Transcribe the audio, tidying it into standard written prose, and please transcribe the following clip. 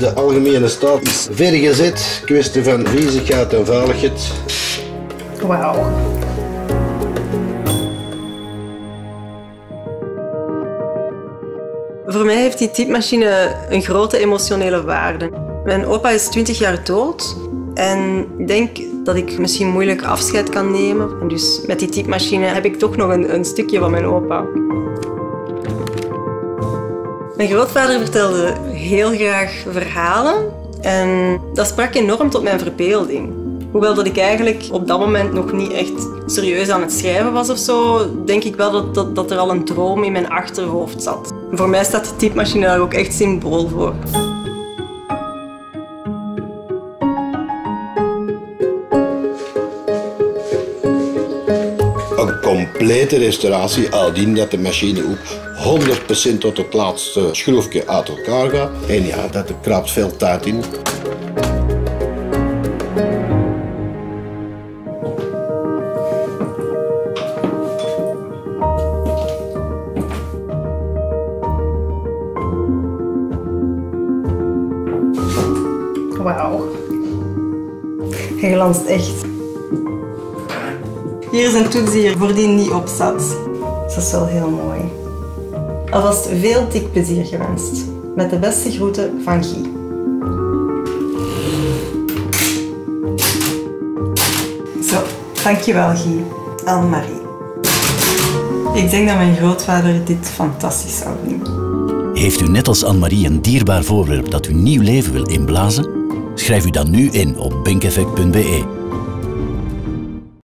De algemene staat is vergezet. Kwestie van viezigheid en veiligheid. Wauw. Voor mij heeft die typemachine een grote emotionele waarde. Mijn opa is 20 jaar dood en ik denk dat ik misschien moeilijk afscheid kan nemen. En dus met die typemachine heb ik toch nog een stukje van mijn opa. Mijn grootvader vertelde heel graag verhalen en dat sprak enorm tot mijn verbeelding. Hoewel dat ik eigenlijk op dat moment nog niet echt serieus aan het schrijven was of zo, denk ik wel dat er al een droom in mijn achterhoofd zat. Voor mij staat die typemachine daar ook echt symbool voor. Een complete restauratie, uitdien dat de machine ook 100% tot het laatste schroefje uit elkaar gaat. En ja, dat kraapt veel tijd in. Wauw. Hij glanst echt. Hier is een toets die er voordien niet op zat. Dat is wel heel mooi. Alvast veel tikplezier gewenst. Met de beste groeten van Guy. Zo, dankjewel Guy. Anne-Marie. Ik denk dat mijn grootvader dit fantastisch zou vinden. Heeft u net als Anne-Marie een dierbaar voorwerp dat uw nieuw leven wil inblazen? Schrijf u dan nu in op binkeffect.be.